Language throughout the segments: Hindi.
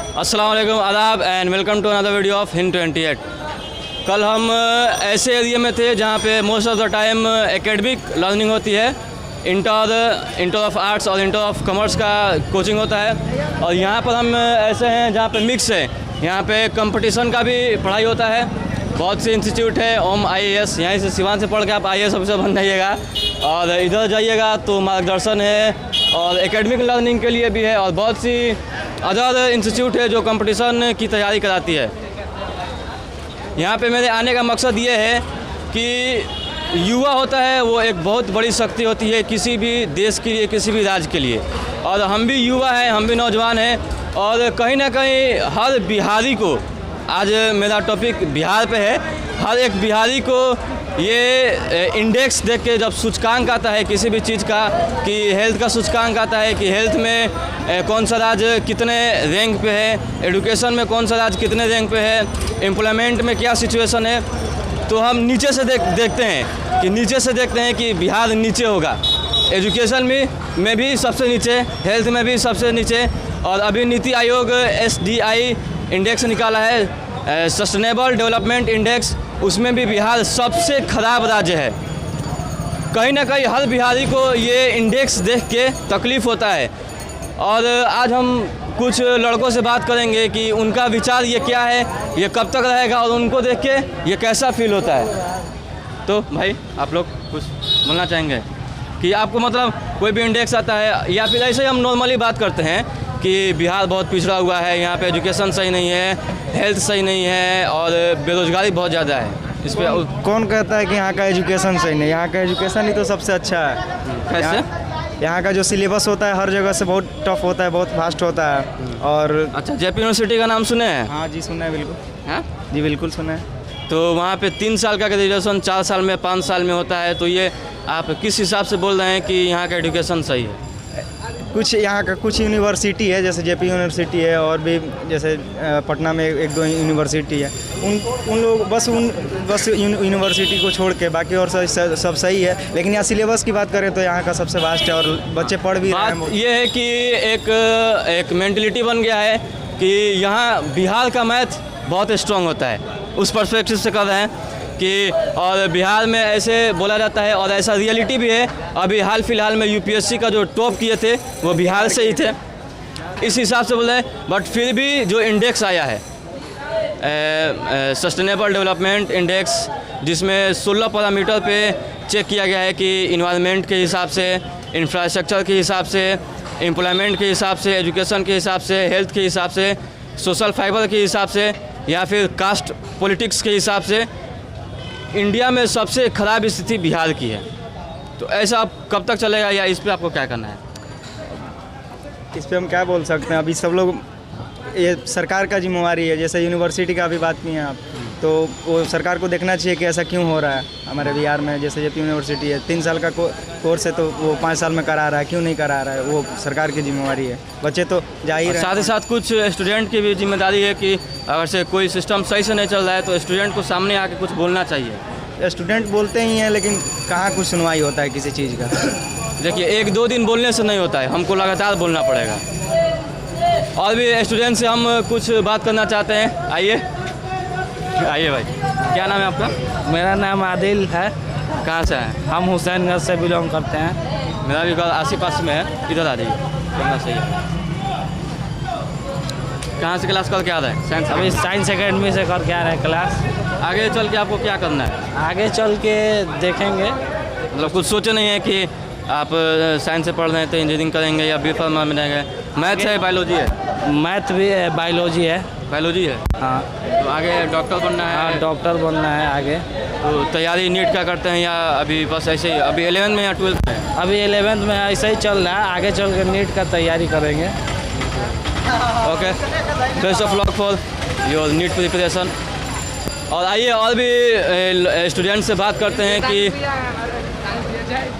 अस्सलाम वालेकुम, आदाब and welcome to another video of Hind 28। कल हम ऐसे एरिया में थे जहाँ पे most of the time academic learning होती है, इंटर ऑफ आर्ट्स और इंटर ऑफ कॉमर्स का कोचिंग होता है। और यहाँ पर हम ऐसे हैं जहाँ पे मिक्स है, यहाँ पे कंपटीशन का भी पढ़ाई होता है। बहुत से इंस्टीट्यूट है, ओम IAS, यहीं से सिवान से पढ़ के आप IAS ऑफिसर बन जाइएगा। और इधर जाइएगा तो मार्गदर्शन है और एकेडमिक लर्निंग के लिए भी है, और बहुत सी अदर इंस्टीट्यूट है जो कंपटीशन की तैयारी कराती है। यहाँ पे मेरे आने का मकसद ये है कि युवा होता है वो एक बहुत बड़ी शक्ति होती है किसी भी देश के लिए, किसी भी राज्य के लिए। और हम भी युवा हैं, हम भी नौजवान हैं, और कहीं ना कहीं हर बिहारी को, आज मेरा टॉपिक बिहार पे है, हर एक बिहारी को ये इंडेक्स देख के जब सूचकांक आता है किसी भी चीज़ का, कि हेल्थ का सूचकांक आता है कि हेल्थ में कौन सा राज्य कितने रैंक पे है, एजुकेशन में कौन सा राज्य कितने रैंक पे है, एम्प्लॉयमेंट में क्या सिचुएशन है, तो हम नीचे से देखते हैं कि बिहार नीचे होगा। एजुकेशन में भी सबसे नीचे, हेल्थ में भी सबसे नीचे। और अभी नीति आयोग SDI इंडेक्स निकाला है, सस्टेनेबल डेवलपमेंट इंडेक्स, उसमें भी बिहार सबसे ख़राब राज्य है। कहीं ना कहीं हर बिहारी को ये इंडेक्स देख के तकलीफ़ होता है। और आज हम कुछ लड़कों से बात करेंगे कि उनका विचार ये क्या है, ये कब तक रहेगा, और उनको देख के ये कैसा फील होता है। तो भाई आप लोग कुछ बोलना चाहेंगे कि आपको मतलब कोई भी इंडेक्स आता है, या फिर ऐसे ही हम नॉर्मली बात करते हैं कि बिहार बहुत पिछड़ा हुआ है, यहाँ पे एजुकेशन सही नहीं है, हेल्थ सही नहीं है, और बेरोजगारी बहुत ज़्यादा है। इस पर कौन कहता है कि यहाँ का एजुकेशन सही नहीं? यहाँ का एजुकेशन ही तो सबसे अच्छा है। कैसे? यहाँ का जो सिलेबस होता है हर जगह से बहुत टफ होता है, बहुत फास्ट होता है। और अच्छा, JP यूनिवर्सिटी का नाम सुने हैं? हाँ जी, सुना है बिल्कुल। हाँ जी बिल्कुल सुना है। तो वहाँ पे 3 साल का ग्रेजुएशन 4 साल में, 5 साल में होता है। तो ये आप किस हिसाब से बोल रहे हैं कि यहाँ का एजुकेशन सही है? कुछ यहाँ का कुछ यूनिवर्सिटी है, जैसे JP यूनिवर्सिटी है, और भी जैसे पटना में 1-2 यूनिवर्सिटी है। उन लोग बस यूनिवर्सिटी को छोड़ के बाकी और सब सही है। लेकिन यहाँ सिलेबस की बात करें तो यहाँ का सबसे वास्ट है, और बच्चे पढ़ भी रहे हैं। ये है कि एक मेंटलिटी बन गया है कि यहाँ बिहार का मैथ बहुत स्ट्रांग होता है, उस पर्सपेक्टिव से कर रहे हैं कि, और बिहार में ऐसे बोला जाता है, और ऐसा रियलिटी भी है। अभी हाल फिलहाल में UPSC का जो टॉप किए थे वो बिहार से ही थे, इस हिसाब से बोल रहे हैं। बट फिर भी जो इंडेक्स आया है, सस्टेनेबल डेवलपमेंट इंडेक्स, जिसमें 16 पैरामीटर पे चेक किया गया है कि इन्वायरमेंट के हिसाब से, इंफ्रास्ट्रक्चर के हिसाब से, एम्प्लॉयमेंट के हिसाब से, एजुकेशन के हिसाब से, हेल्थ के हिसाब से, सोशल फाइबर के हिसाब से, या फिर कास्ट पॉलिटिक्स के हिसाब से इंडिया में सबसे ख़राब स्थिति बिहार की है। तो ऐसा अब कब तक चलेगा, या इस पे आपको क्या करना है? इस पे हम क्या बोल सकते हैं? अभी सब लोग, ये सरकार का जिम्मेवारी है। जैसे यूनिवर्सिटी का अभी बात की हैं आप, तो वो सरकार को देखना चाहिए कि ऐसा क्यों हो रहा है हमारे बिहार में। जैसे JP यूनिवर्सिटी है, 3 साल का कोर्स है, तो वो 5 साल में करा रहा है, क्यों नहीं करा रहा है? वो सरकार की जिम्मेवारी है। बच्चे तो जा ही रहे हैं। साथ ही साथ कुछ स्टूडेंट की भी जिम्मेदारी है कि अगर से कोई सिस्टम सही से नहीं चल रहा है तो स्टूडेंट को सामने आके कुछ बोलना चाहिए। स्टूडेंट बोलते ही हैं, लेकिन कहाँ कुछ सुनवाई होता है किसी चीज़ का। देखिए, 1-2 दिन बोलने से नहीं होता है, हमको लगातार बोलना पड़ेगा। और भी स्टूडेंट से हम कुछ बात करना चाहते हैं। आइए भाई, क्या नाम है आपका? मेरा नाम आदिल है। कहाँ से हैं? हम हुसैनगंज से बिलोंग करते हैं। मेरा भी घर आस-पास में है, इधर आ जाइए, करना सही है। कहाँ से क्लास करके आ रहे हैं? साइंस। अभी साइंस एकेडमी से करके आ रहे हैं क्लास। आगे चल के आपको क्या करना है? आगे चल के देखेंगे। मतलब कुछ सोचे नहीं है कि आप साइंस से पढ़ रहे हैं तो इंजीनियरिंग करेंगे या B.Pharm में रहेंगे? मैथ्स है, बायोलॉजी है? मैथ भी है, बायोलॉजी है। बायोलॉजी है। हाँ। तो आगे डॉक्टर बनना है? हाँ, डॉक्टर बनना है आगे। तो तैयारी नीट का करते हैं या अभी बस ऐसे ही? अभी 11th में या 12th में? अभी 11th में ऐसा ही चल रहा है, आगे चल के नीट का तैयारी करेंगे। Okay, best of luck for your NEET preparation. और आइए और भी स्टूडेंट से बात करते हैं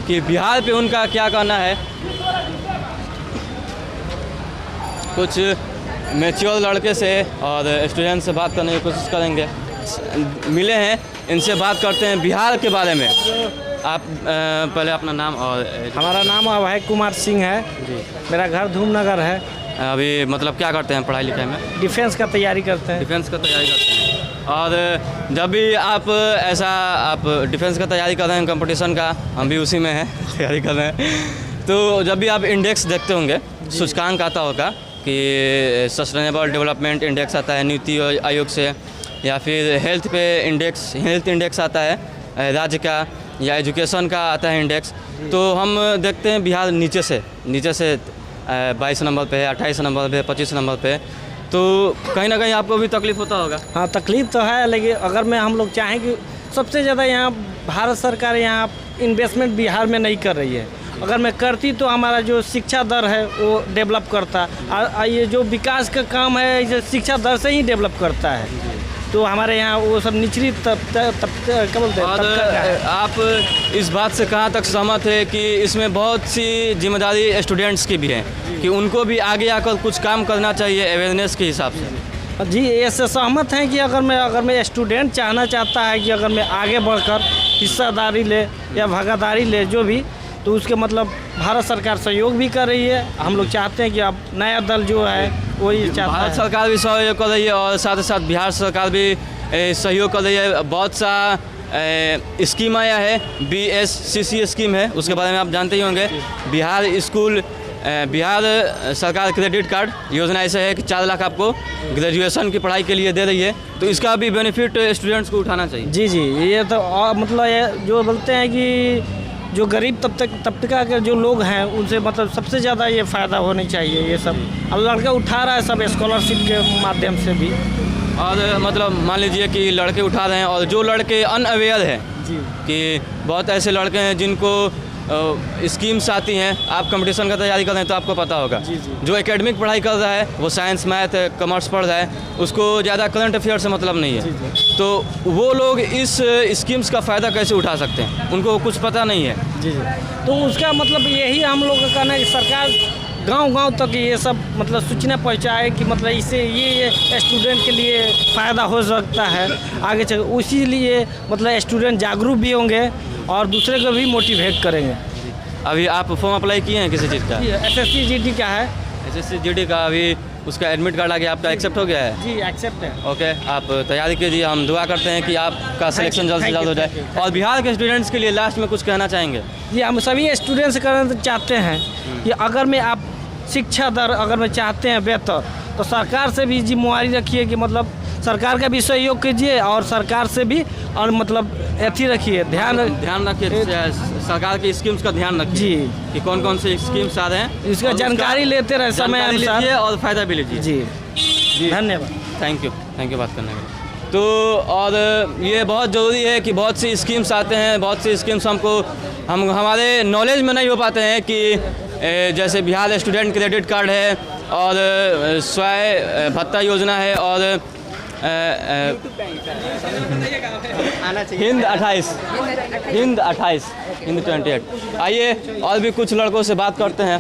कि बिहार पे उनका क्या कहना है। कुछ मैच्योर लड़के से और स्टूडेंट से बात करने की कोशिश करेंगे, मिले हैं, इनसे बात करते हैं बिहार के बारे में। आप पहले अपना नाम और। हमारा नाम अभय कुमार सिंह है जी। मेरा घर धूमनगर है। अभी मतलब क्या करते हैं पढ़ाई लिखाई में? डिफेंस का तैयारी करते हैं। डिफेंस का तैयारी करते हैं। और जब भी आप डिफेंस का तैयारी कर रहे हैं, कंपटीशन का, हम भी उसी में हैं तैयारी कर रहे हैं, तो जब भी आप इंडेक्स देखते होंगे, सूचकांक आता होगा कि सस्टेनेबल डेवलपमेंट इंडेक्स आता है नीति आयोग से, या फिर हेल्थ इंडेक्स आता है राज्य का, या एजुकेशन का आता है इंडेक्स, तो हम देखते हैं बिहार नीचे से 22 नंबर पे है, 28 नंबर पे, 25 नंबर पे। तो कहीं ना कहीं आपको भी तकलीफ होता होगा? हाँ, तकलीफ तो है, लेकिन अगर हम लोग चाहें कि सबसे ज़्यादा यहाँ भारत सरकार यहाँ इन्वेस्टमेंट बिहार में नहीं कर रही है। अगर मैं करती तो हमारा जो शिक्षा दर है वो डेवलप करता, और ये जो विकास का काम है ये शिक्षा दर से ही डेवलप करता है। तो हमारे यहाँ वो सब निचली क्या बोलते हैं। और आप इस बात से कहाँ तक सहमत है कि इसमें बहुत सी जिम्मेदारी स्टूडेंट्स की भी है, कि उनको भी आगे आकर कुछ काम करना चाहिए अवेयरनेस के हिसाब से? जी, इससे सहमत हैं कि अगर मैं स्टूडेंट चाहना चाहता है कि अगर मैं आगे बढ़कर हिस्सेदारी ले या भागीदारी ले जो भी, तो उसके मतलब भारत सरकार सहयोग भी कर रही है। हम लोग चाहते हैं कि अब नया दल जो है वही चाहता है। भारत सरकार भी सहयोग कर रही है और साथ ही साथ बिहार सरकार भी सहयोग कर रही है। बहुत सा स्कीम आया है, BSCC स्कीम है, उसके बारे में आप जानते ही होंगे। बिहार सरकार क्रेडिट कार्ड योजना ऐसे है कि 4 लाख आपको ग्रेजुएशन की पढ़ाई के लिए दे रही है, तो इसका भी बेनिफिट स्टूडेंट्स को उठाना चाहिए। जी, ये तो मतलब ये जो बोलते हैं कि जो गरीब तबका के जो लोग हैं उनसे मतलब सबसे ज़्यादा ये फ़ायदा होनी चाहिए। ये सब अब लड़का उठा रहा है सब स्कॉलरशिप के माध्यम से भी। और मतलब मान लीजिए कि लड़के उठा रहे हैं, और जो लड़के अनअवेयर हैं कि बहुत ऐसे लड़के हैं जिनको स्कीम्स आती हैं, आप कंपटीशन का तैयारी कर रहे हैं तो आपको पता होगा। जो एकेडमिक पढ़ाई कर रहा है, वो साइंस मैथ कॉमर्स पढ़ रहा है, उसको ज़्यादा करंट अफेयर से मतलब नहीं है, तो वो लोग इस स्कीम्स का फ़ायदा कैसे उठा सकते हैं? उनको कुछ पता नहीं है। तो उसका मतलब यही हम लोग का कहना है कि सरकार गांव-गांव तक ये सब मतलब सूचना पहुंचाए कि मतलब इससे ये स्टूडेंट के लिए फ़ायदा हो सकता है आगे चल। उसी लिए मतलब स्टूडेंट जागरूक भी होंगे और दूसरे को भी मोटिवेट करेंगे। अभी आप फॉर्म अप्लाई किए हैं किसी चीज़ का? SSC GD का है। SSC GD का अभी उसका एडमिट कार्ड आ गया, आपका एक्सेप्ट हो गया है? जी, एक्सेप्ट है। ओके, आप तैयारी कीजिए, हम दुआ करते हैं कि आपका सिलेक्शन जल्द से जल्द हो जाए। और बिहार के स्टूडेंट्स के लिए लास्ट में कुछ कहना चाहेंगे? जी, हम सभी स्टूडेंट्स करना चाहते हैं कि अगर मैं आप शिक्षा दर अगर मैं चाहते हैं बेहतर, तो सरकार से भी जिम्मेवारी रखिए कि मतलब सरकार का भी सहयोग कीजिए और सरकार से भी और मतलब अथी रखिए, ध्यान रखिए, सरकार की स्कीम्स का ध्यान रखिए जी, कि कौन कौन से स्कीम्स आ रहे हैं, इसका जानकारी लेते रहे समय अनुसार और फ़ायदा भी लीजिए। जी, धन्यवाद। थैंक यू बात करने के लिए। तो और ये बहुत ज़रूरी है कि बहुत सी स्कीम्स आते हैं, बहुत सी स्कीम्स हमारे नॉलेज में नहीं हो पाते हैं कि जैसे बिहार स्टूडेंट क्रेडिट कार्ड है, और स्वयं भत्ता योजना है, और हिंद 28। आइए और भी कुछ लड़कों से बात करते हैं।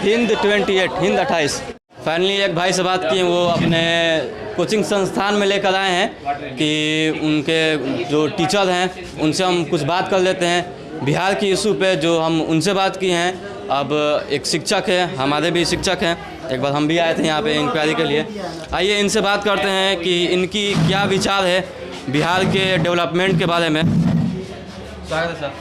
हिंद 28। फाइनली एक भाई से बात की, वो अपने कोचिंग संस्थान में लेकर आए हैं कि उनके जो टीचर हैं उनसे हम कुछ बात कर लेते हैं बिहार की इशू पे, जो हम उनसे बात की हैं। अब एक शिक्षक है, हमारे भी शिक्षक हैं, एक बार हम भी आए थे यहाँ पे इंक्वायरी के लिए। आइए इनसे बात करते हैं कि इनकी क्या विचार है बिहार के डेवलपमेंट के बारे में। स्वागत है सर।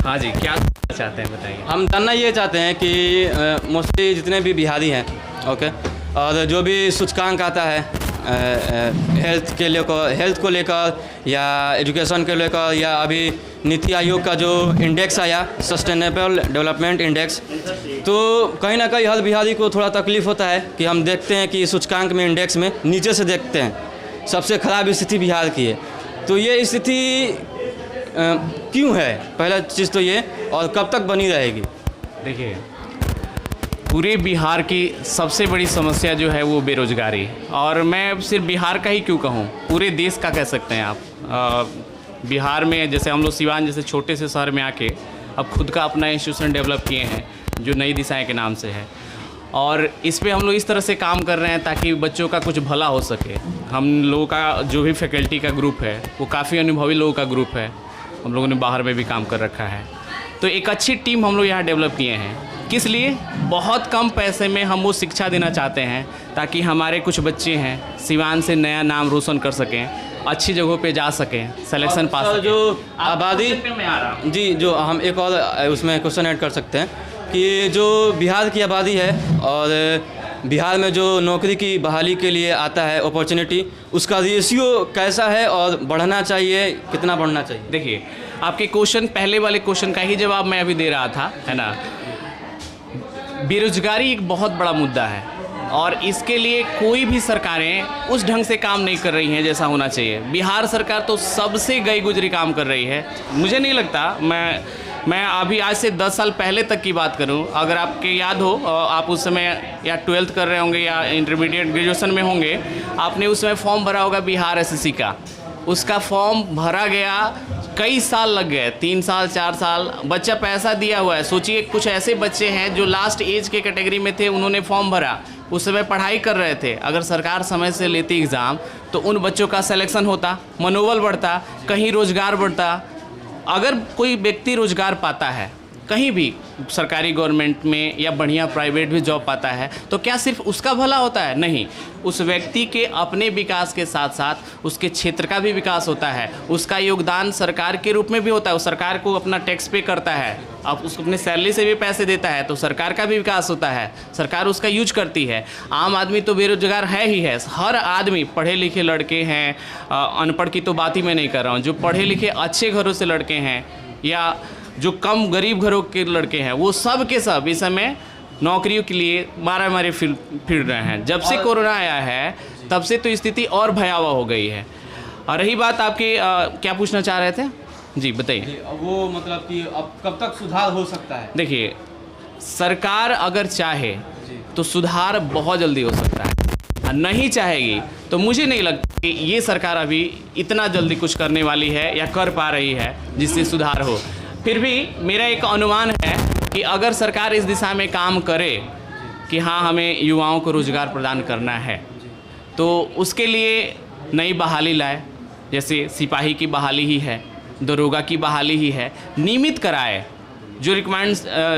हाँ जी, क्या चाहते हैं बताइए। हम जानना ये चाहते हैं कि मोस्टली जितने भी बिहारी हैं, ओके, और जो भी सूचकांक आता है हेल्थ को लेकर या एजुकेशन को लेकर, या अभी नीति आयोग का जो इंडेक्स आया सस्टेनेबल डेवलपमेंट इंडेक्स, तो कहीं ना कहीं हर बिहारी को थोड़ा तकलीफ़ होता है कि हम देखते हैं कि सूचकांक में इंडेक्स में नीचे से देखते हैं सबसे ख़राब स्थिति बिहार की है। तो ये स्थिति क्यों है, पहला चीज़ तो ये, और कब तक बनी रहेगी? देखिए, पूरे बिहार की सबसे बड़ी समस्या जो है वो बेरोजगारी, और मैं सिर्फ बिहार का ही क्यों कहूँ, पूरे देश का कह सकते हैं आप। बिहार में जैसे हम लोग सिवान जैसे छोटे से शहर में आके अब खुद का अपना इंस्टीट्यूशन डेवलप किए हैं जो नई दिशाएं के नाम से है, और इस पे हम लोग इस तरह से काम कर रहे हैं ताकि बच्चों का कुछ भला हो सके। हम लोगों का जो भी फैकल्टी का ग्रुप है वो काफ़ी अनुभवी लोगों का ग्रुप है, हम लोगों ने बाहर में भी काम कर रखा है। तो एक अच्छी टीम हम लोग यहाँ डेवलप किए हैं किस लिए? बहुत कम पैसे में हम वो शिक्षा देना चाहते हैं ताकि हमारे कुछ बच्चे हैं सिवान से नया नाम रोशन कर सकें, अच्छी जगहों पे जा सकें, सिलेक्शन पास और सकें। जो आबादी में आ रहा हूँ जी, जो हम एक और उसमें क्वेश्चन ऐड कर सकते हैं कि जो बिहार की आबादी है और बिहार में जो नौकरी की बहाली के लिए आता है अपॉर्चुनिटी, उसका रेशियो कैसा है और बढ़ना चाहिए, कितना बढ़ना चाहिए? देखिए, आपके क्वेश्चन पहले वाले क्वेश्चन का ही जवाब मैं अभी दे रहा था, है ना। बेरोजगारी एक बहुत बड़ा मुद्दा है और इसके लिए कोई भी सरकारें उस ढंग से काम नहीं कर रही हैं जैसा होना चाहिए। बिहार सरकार तो सबसे गई गुजरी काम कर रही है। मुझे नहीं लगता, मैं अभी आज से 10 साल पहले तक की बात करूं, अगर आपके याद हो, आप उस समय या 12th कर रहे होंगे या इंटरमीडिएट ग्रेजुएशन में होंगे, आपने उस समय फॉर्म भरा होगा बिहार एसएससी का। उसका फॉर्म भरा गया, कई साल लग गए, 3 साल 4 साल, बच्चा पैसा दिया हुआ है। सोचिए, कुछ ऐसे बच्चे हैं जो लास्ट एज के कैटेगरी में थे, उन्होंने फॉर्म भरा, उस समय पढ़ाई कर रहे थे। अगर सरकार समय से लेती एग्ज़ाम तो उन बच्चों का सिलेक्शन होता, मनोबल बढ़ता, कहीं रोजगार बढ़ता। अगर कोई व्यक्ति रोजगार पाता है कहीं भी, सरकारी गवर्नमेंट में या बढ़िया प्राइवेट भी जॉब पाता है, तो क्या सिर्फ उसका भला होता है? नहीं, उस व्यक्ति के अपने विकास के साथ साथ उसके क्षेत्र का भी विकास होता है। उसका योगदान सरकार के रूप में भी होता है, वो सरकार को अपना टैक्स पे करता है, अब उसको अपने सैलरी से भी पैसे देता है, तो सरकार का भी विकास होता है, सरकार उसका यूज करती है। आम आदमी तो बेरोजगार है ही है, हर आदमी, पढ़े लिखे लड़के हैं, अनपढ़ की तो बात ही मैं नहीं कर रहा हूँ, जो पढ़े लिखे अच्छे घरों से लड़के हैं या जो कम गरीब घरों के लड़के हैं, वो सब के सब इस समय नौकरियों के लिए मारे फिर रहे हैं। जब से कोरोना आया है तब से तो स्थिति और भयावह हो गई है। और रही बात आपके क्या पूछना चाह रहे थे? जी बताइए। वो मतलब कि अब कब तक सुधार हो सकता है? देखिए, सरकार अगर चाहे तो सुधार बहुत जल्दी हो सकता है, और नहीं चाहेगी तो मुझे नहीं लगता कि ये सरकार अभी इतना जल्दी कुछ करने वाली है या कर पा रही है जिससे सुधार हो। फिर भी मेरा एक अनुमान है कि अगर सरकार इस दिशा में काम करे कि हाँ, हमें युवाओं को रोज़गार प्रदान करना है, तो उसके लिए नई बहाली लाए, जैसे सिपाही की बहाली ही है, दरोगा की बहाली ही है, नियमित कराए। जो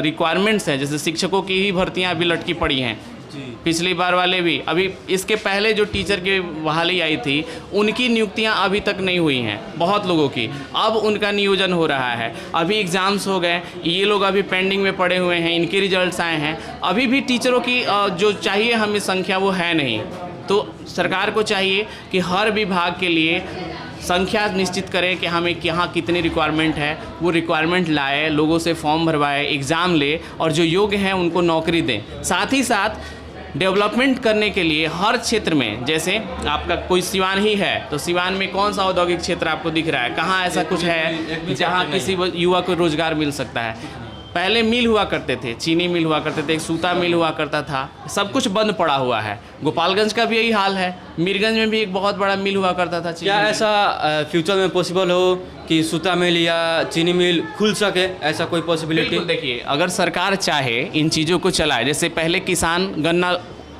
रिक्वायरमेंट्स हैं, जैसे शिक्षकों की ही भर्तियां अभी लटकी पड़ी हैं, पिछली बार वाले भी, अभी इसके पहले जो टीचर की बहाली आई थी उनकी नियुक्तियां अभी तक नहीं हुई हैं, बहुत लोगों की। अब उनका नियोजन हो रहा है, अभी एग्ज़ाम्स हो गए, ये लोग अभी पेंडिंग में पड़े हुए हैं, इनके रिजल्ट्स आए हैं। अभी भी टीचरों की जो चाहिए हमें संख्या वो है नहीं। तो सरकार को चाहिए कि हर विभाग के लिए संख्या निश्चित करें कि हमें यहाँ कितनी रिक्वायरमेंट है, वो रिक्वायरमेंट लाए, लोगों से फॉर्म भरवाए, एग्ज़ाम ले और जो योग्य हैं उनको नौकरी दें। साथ ही साथ डेवलपमेंट करने के लिए हर क्षेत्र में, जैसे आपका कोई सिवान ही है तो सिवान में कौन सा औद्योगिक क्षेत्र आपको दिख रहा है, कहाँ ऐसा कुछ है जहाँ किसी युवा को रोजगार मिल सकता है? पहले मिल हुआ करते थे, चीनी मिल हुआ करते थे, एक सूता मिल हुआ करता था, सब कुछ बंद पड़ा हुआ है। गोपालगंज का भी यही हाल है, मीरगंज में भी एक बहुत बड़ा मिल हुआ करता था। क्या ऐसा फ्यूचर में पॉसिबल हो कि सूता मिल या चीनी मिल खुल सके, ऐसा कोई पॉसिबिलिटी? देखिए, अगर सरकार चाहे इन चीज़ों को चलाए, जैसे पहले किसान गन्ना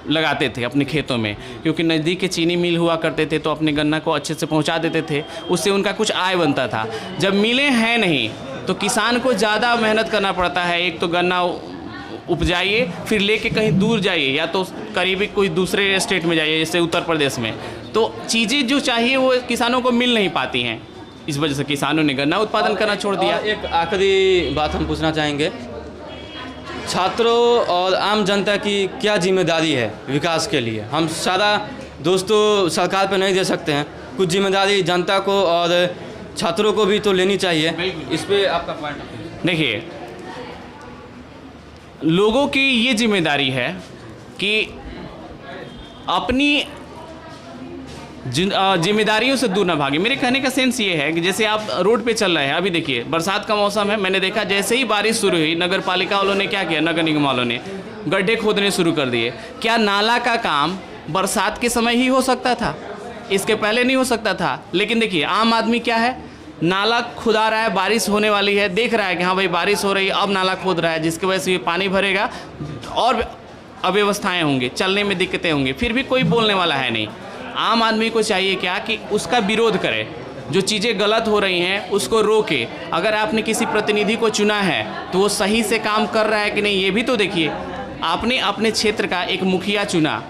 लगाते थे अपने खेतों में, क्योंकि नज़दीक के चीनी मिल हुआ करते थे तो अपने गन्ना को अच्छे से पहुंचा देते थे, उससे उनका कुछ आय बनता था। जब मिलें हैं नहीं तो किसान को ज़्यादा मेहनत करना पड़ता है, एक तो गन्ना उपजाइए, फिर लेके कहीं दूर जाइए, या तो करीबी कोई दूसरे स्टेट में जाइए, जैसे उत्तर प्रदेश में, तो चीज़ें जो चाहिए वो किसानों को मिल नहीं पाती हैं। इस वजह से किसानों ने गन्ना उत्पादन करना छोड़ दिया। एक आखिरी बात हम पूछना चाहेंगे, छात्रों और आम जनता की क्या जिम्मेदारी है विकास के लिए? हम सारा दोस्तों सरकार पर नहीं दे सकते हैं, कुछ जिम्मेदारी जनता को और छात्रों को भी तो लेनी चाहिए। इस पे आपका पॉइंट? देखिए, लोगों की ये जिम्मेदारी है कि अपनी जिम्मेदारियों से दूर ना भागे। मेरे कहने का सेंस ये है कि जैसे आप रोड पे चल रहे हैं, अभी देखिए बरसात का मौसम है, मैंने देखा जैसे ही बारिश शुरू हुई, नगर पालिका वालों ने क्या किया, नगर निगम वालों ने गड्ढे खोदने शुरू कर दिए। क्या नाला का काम बरसात के समय ही हो सकता था? इसके पहले नहीं हो सकता था? लेकिन देखिए, आम आदमी क्या है, नाला खुदा रहा है, बारिश होने वाली है, देख रहा है कि हाँ भाई बारिश हो रही है, अब नाला खोद रहा है, जिसकी वजह से ये पानी भरेगा और अव्यवस्थाएं होंगी, चलने में दिक्कतें होंगी, फिर भी कोई बोलने वाला है नहीं। आम आदमी को चाहिए क्या कि उसका विरोध करे। जो चीज़ें गलत हो रही हैं उसको रोके। अगर आपने किसी प्रतिनिधि को चुना है तो वो सही से काम कर रहा है कि नहीं ये भी तो देखिए। आपने अपने क्षेत्र का एक मुखिया चुना,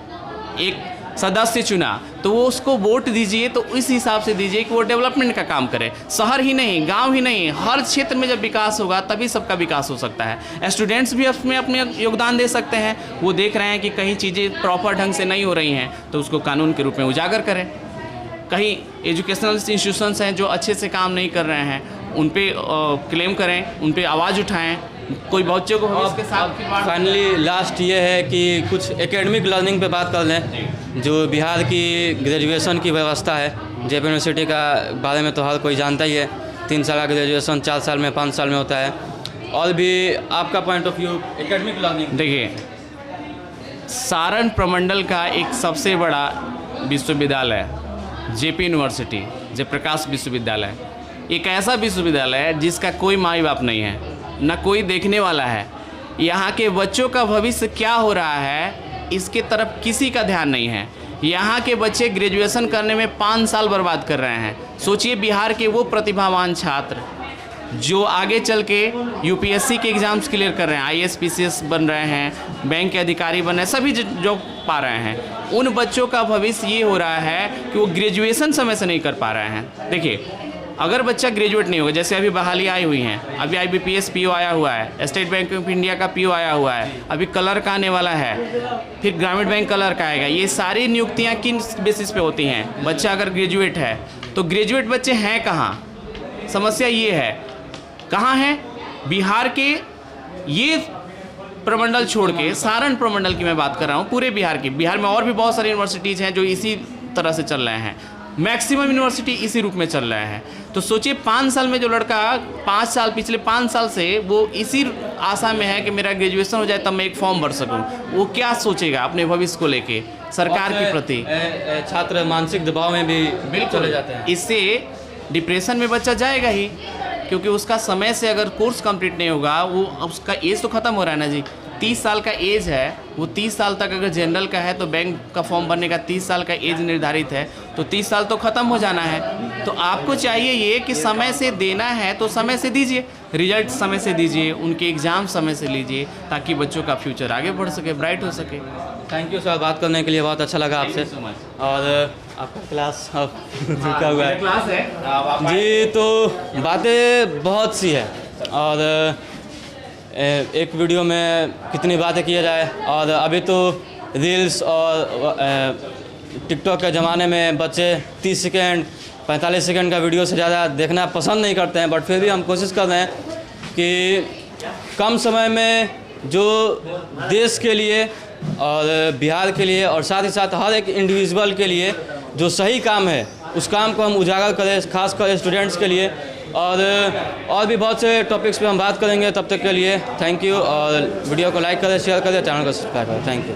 एक सदस्य चुना, तो वो उसको वोट दीजिए तो इस हिसाब से दीजिए कि वो डेवलपमेंट का काम करे। शहर ही नहीं, गांव ही नहीं, हर क्षेत्र में जब विकास होगा तभी सबका विकास हो सकता है। स्टूडेंट्स भी उसमें अपने योगदान दे सकते हैं। वो देख रहे हैं कि कहीं चीज़ें प्रॉपर ढंग से नहीं हो रही हैं तो उसको कानून के रूप में उजागर करें। कहीं एजुकेशनल इंस्टीट्यूशंस हैं जो अच्छे से काम नहीं कर रहे हैं, उन पे क्लेम करें, उन पे आवाज़ उठाएं। कोई बच्चों को इसके साथ फाइनली लास्ट ये है कि कुछ एकेडमिक लर्निंग पे बात कर लें। जो बिहार की ग्रेजुएशन की व्यवस्था है, जेपी यूनिवर्सिटी का बारे में तो हर कोई जानता ही है। 3 साल का ग्रेजुएशन 4 साल में 5 साल में होता है। और भी आपका point of view academic learning? देखिए, सारण प्रमंडल का एक सबसे बड़ा विश्वविद्यालय जेपी यूनिवर्सिटी, जयप्रकाश विश्वविद्यालय, एक ऐसा विश्वविद्यालय है जिसका कोई माई बाप नहीं है, ना कोई देखने वाला है। यहाँ के बच्चों का भविष्य क्या हो रहा है इसके तरफ किसी का ध्यान नहीं है। यहाँ के बच्चे ग्रेजुएशन करने में 5 साल बर्बाद कर रहे हैं। सोचिए, बिहार के वो प्रतिभावान छात्र जो आगे चल के यूपीएससी के एग्ज़ाम्स क्लियर कर रहे हैं, आईएएस पीसीएस बन रहे हैं, बैंक के अधिकारी बन रहे हैं, सभी जॉब पा रहे हैं, उन बच्चों का भविष्य ये हो रहा है कि वो ग्रेजुएशन समय से नहीं कर पा रहे हैं। देखिए, अगर बच्चा ग्रेजुएट नहीं होगा, जैसे अभी बहाली आई हुई हैं, अभी आईबीपीएस पीओ आया हुआ है, स्टेट बैंक ऑफ इंडिया का पीओ आया हुआ है, अभी क्लर्क आने वाला है, फिर ग्रामीण बैंक क्लर्क आएगा। ये सारी नियुक्तियां किन बेसिस पे होती हैं? बच्चा अगर ग्रेजुएट है तो ग्रेजुएट बच्चे हैं कहाँ? समस्या ये है, कहाँ हैं? बिहार के ये प्रमंडल छोड़ के, सारण प्रमंडल की मैं बात कर रहा हूँ, पूरे बिहार की। बिहार में और भी बहुत सारी यूनिवर्सिटीज़ हैं जो इसी तरह से चल रहे हैं। मैक्सिमम यूनिवर्सिटी इसी रूप में चल रहे हैं। तो सोचिए, 5 साल में जो लड़का 5 साल, पिछले 5 साल से वो इसी आशा में है कि मेरा ग्रेजुएशन हो जाए तब मैं एक फॉर्म भर सकूं, वो क्या सोचेगा अपने भविष्य को लेके, सरकार के प्रति? छात्र मानसिक दबाव में भी चले जाते हैं। इससे डिप्रेशन में बच्चा जाएगा ही, क्योंकि उसका समय से अगर कोर्स कंप्लीट नहीं होगा, वो उसका एज तो ख़त्म हो रहा है ना जी। 30 साल का एज है, वो 30 साल तक अगर जनरल का है तो बैंक का फॉर्म भरने का 30 साल का एज निर्धारित है, तो 30 साल तो ख़त्म हो जाना है। तो आपको चाहिए ये कि समय से देना है तो समय से दीजिए, रिजल्ट समय से दीजिए, उनके एग्ज़ाम समय से लीजिए, ताकि बच्चों का फ्यूचर आगे बढ़ सके, ब्राइट हो सके। थैंक यू सर, बात करने के लिए बहुत अच्छा लगा आपसे। और आपका क्लास रुका हुआ है क्लास है जी, तो बातें बहुत सी है और एक वीडियो में कितनी बातें किया जाए। और अभी तो रील्स और टिकटॉक के ज़माने में बच्चे 30 सेकेंड 45 सेकेंड का वीडियो से ज़्यादा देखना पसंद नहीं करते हैं, बट फिर भी हम कोशिश कर रहे हैं कि कम समय में जो देश के लिए और बिहार के लिए और साथ ही साथ हर एक इंडिविजुअल के लिए जो सही काम है उस काम को हम उजागर करें, खासकर स्टूडेंट्स के लिए। और भी बहुत से टॉपिक्स पे हम बात करेंगे। तब तक के लिए थैंक यू, और वीडियो को लाइक करें, शेयर करें, चैनल को सब्सक्राइब करें। Thank you.